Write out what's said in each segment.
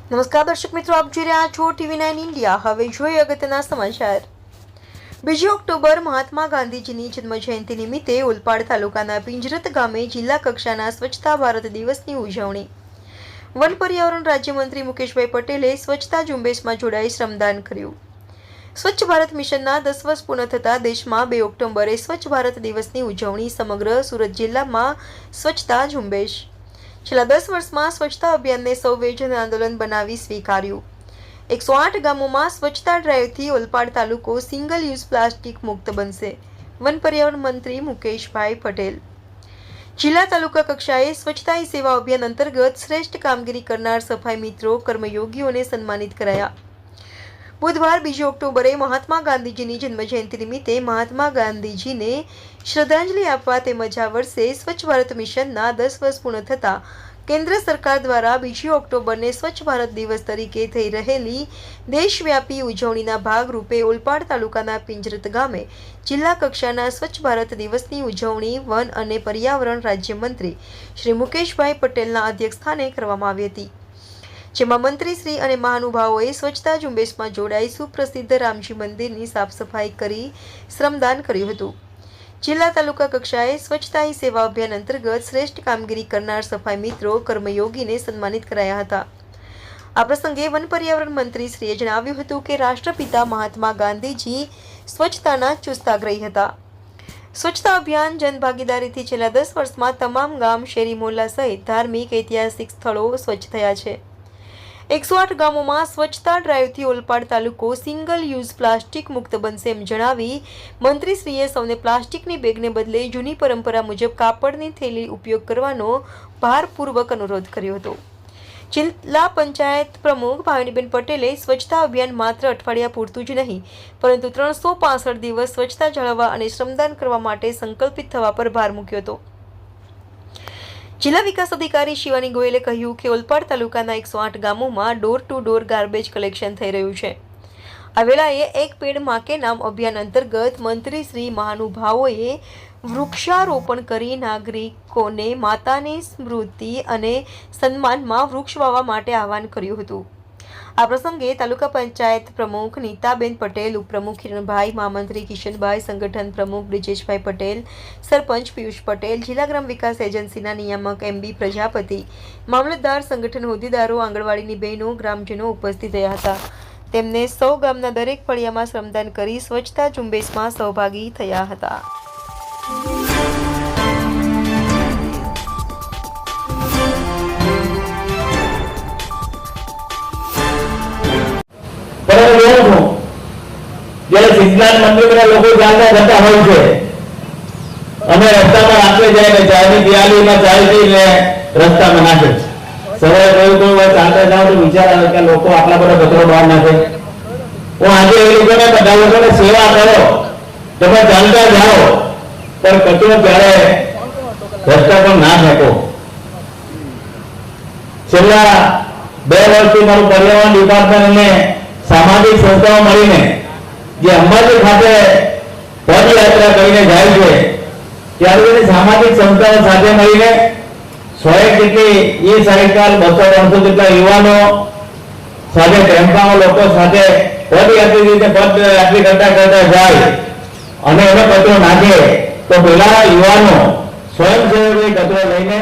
નમસ્કાર દર્શક મિત્રો, આપ જોઈ રહ્યા છો TV9 ઇન્ડિયા। હવે જોઈએ અગત્યના સમાચાર। 2 ઓક્ટોબર મહાત્મા ગાંધીજીની જન્મજયંતિ નિમિત્તે ઓલપાડ તાલુકાના પિંજરત ગામે જિલ્લા કક્ષાના સ્વચ્છતા ભારત દિવસની ઉજવણી। વન પર્યાવરણ રાજ્યમંત્રી મુકેશભાઈ પટેલે સ્વચ્છતા ઝુંબેશમાં જોડાઈ શ્રમદાન કર્યું। સ્વચ્છ ભારત મિશનના 10 વર્ષ પૂર્ણ થતા દેશમાં 2 ઓક્ટોબરે સ્વચ્છ ભારત દિવસની ઉજવણી। સમગ્ર સુરત જિલ્લામાં સ્વચ્છતા ઝુંબેશ। છેલ્લા 10 વર્ષમાં સ્વચ્છતા અભિયાનને સૌએ જન આંદોલન બનાવી સ્વીકાર્યું। 108 ગામોમાં સ્વચ્છતા ડ્રાઈવથી ઓલપાડ તાલુકો સિંગલ યુઝ પ્લાસ્ટિક મુક્ત બનશે। વન પર્યાવરણ મંત્રી મુકેશભાઈ પટેલ। જિલ્લા તાલુકા કક્ષાએ સ્વચ્છતા હી સેવા અભિયાન અંતર્ગત શ્રેષ્ઠ કામગીરી કરનાર સફાઈ મિત્રો કર્મયોગીઓને સન્માનિત કરાયા। બુધવાર 2 ઓક્ટોબરે મહાત્મા ગાંધીજીની જન્મજયંતિ નિમિત્તે મહાત્મા ગાંધીજીને શ્રદ્ધાંજલિ આપવા તેમજ આ વર્ષે સ્વચ્છ ભારત મિશનના 10 વર્ષ પૂર્ણ થતા કેન્દ્ર સરકાર દ્વારા 2 ઓક્ટોબરને સ્વચ્છ ભારત દિવસ તરીકે થઈ રહેલી દેશવ્યાપી ઉજવણીના ભાગરૂપે ઓલપાડ તાલુકાના પિંજરત ગામે જિલ્લા કક્ષાના સ્વચ્છ ભારત દિવસની ઉજવણી વન અને પર્યાવરણ રાજ્યમંત્રી શ્રી મુકેશભાઈ પટેલના અધ્યક્ષસ્થાને કરવામાં આવી હતી, જેમાં મંત્રીશ્રી અને મહાનુભાવોએ સ્વચ્છતા ઝુંબેશમાં જોડાઈ સુપ્રસિદ્ધ રામજી મંદિરની સાફ સફાઈ કરી શ્રમદાન કર્યું હતું। જિલ્લા તાલુકા કક્ષાએ સ્વચ્છતા હી સેવા અભિયાન અંતર્ગત શ્રેષ્ઠ કામગીરી કરનાર સફાઈ મિત્રો કર્મયોગીને સન્માનિત કરાયા હતા। આ પ્રસંગે વન પર્યાવરણ મંત્રીશ્રીએ જણાવ્યું હતું કે રાષ્ટ્રપિતા મહાત્મા ગાંધીજી સ્વચ્છતાના ચુસ્તાગ્રહી હતા। સ્વચ્છતા અભિયાન જનભાગીદારીથી છેલ્લા 10 વર્ષમાં તમામ ગામ, શેરી, મોહલ્લા સહિત ધાર્મિક ઐતિહાસિક સ્થળો સ્વચ્છ થયા છે। 108 ગામોમાં સ્વચ્છતા ડ્રાઈવથી ઓલપાડ તાલુકો સિંગલ યુઝ પ્લાસ્ટિક મુક્ત બનશે એમ જણાવી મંત્રીશ્રીએ સૌને પ્લાસ્ટિકની બેગને બદલે જૂની પરંપરા મુજબ કાપડની થેલી ઉપયોગ કરવાનો ભારપૂર્વક અનુરોધ કર્યો હતો। જિલ્લા પંચાયત પ્રમુખ ભાવિનીબેન પટેલે સ્વચ્છતા અભિયાન માત્ર અઠવાડિયા પૂરતું જ નહીં પરંતુ 365 દિવસ સ્વચ્છતા જાળવવા અને શ્રમદાન કરવા માટે સંકલ્પિત થવા પર ભાર મૂક્યો હતો। જિલ્લા વિકાસ અધિકારી શિવાની ગોયલે કહ્યું કે ઓલપાડ તાલુકાના 108 ગામોમાં door to door garbage collection થઈ રહ્યું છે। આ વેળાએ એક પેડ માં કે નામ અભિયાન અંતર્ગત મંત્રી શ્રી મહાનુભાવોએ વૃક્ષારોપણ કરી નાગરિકોને માતાની સ્મૃતિ અને સન્માનમાં વૃક્ષ વાવવા માટે આહવાન કર્યું હતું। આ પ્રસંગે તાલુકા પંચાયત પ્રમુખ નીતાબેન પટેલ, ઉપપ્રમુખ કિરણભાઈ, મહામંત્રી કિશનભાઈ, સંગઠન પ્રમુખ બ્રિજેશભાઈ પટેલ, સરપંચ પિયુષ પટેલ, જિલ્લા ગ્રામ વિકાસ એજન્સીના નિયામક MB પ્રજાપતિ, મામલતદાર, સંગઠન હોદ્દેદારો, આંગણવાડીની બહેનો, ગ્રામજનો ઉપસ્થિત રહ્યા હતા। તેમને સૌ ગામના દરેક ફળિયામાં શ્રમદાન કરી સ્વચ્છતા ઝુંબેશમાં સહભાગી થયા હતા। જ્યારે સિદ્ધનાથ મંદિરના લોકો ચાલતા જતા હોય છે અમે રસ્તામાં રાખે જાય ને ચાયની પિયાલીમાં ચાય પીને રસ્તામાં નાખે। સવારે કોઈ વાર ચાલતા જાવ તો વિચાર આવે કે લોકો આટલા બધા કચરો બહાર નાખે। હું આજે એ લોકોને બધા લોકોને સેવા કરો, તમે ચાલતા જાઓ પણ કચરો ક્યારે રસ્તા પર ના ફેંકો। છેલ્લા 2 વર્ષથી મારું પર્યાવરણ ડિપાર્ટમેન્ટ અને સામાજિક સંસ્થાઓ મળીને જે અંબાજી ખાતે પદયાત્રા કરીને જાય છે ત્યારે સામાજિક સંસ્થાઓ સાથે મળીને 100 જેટલી ઈ-સાયકલ, 200-300 જેટલા યુવાનો સાથે ટેમ્પાઓ લોકો સાથે પદયાત્રી રીતે પદયાત્રી કરતા જાય અને એનો કચરો નાખે તો પેલા યુવાનો સ્વયંસેવક કચરો લઈને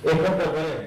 એકત્ર કરે।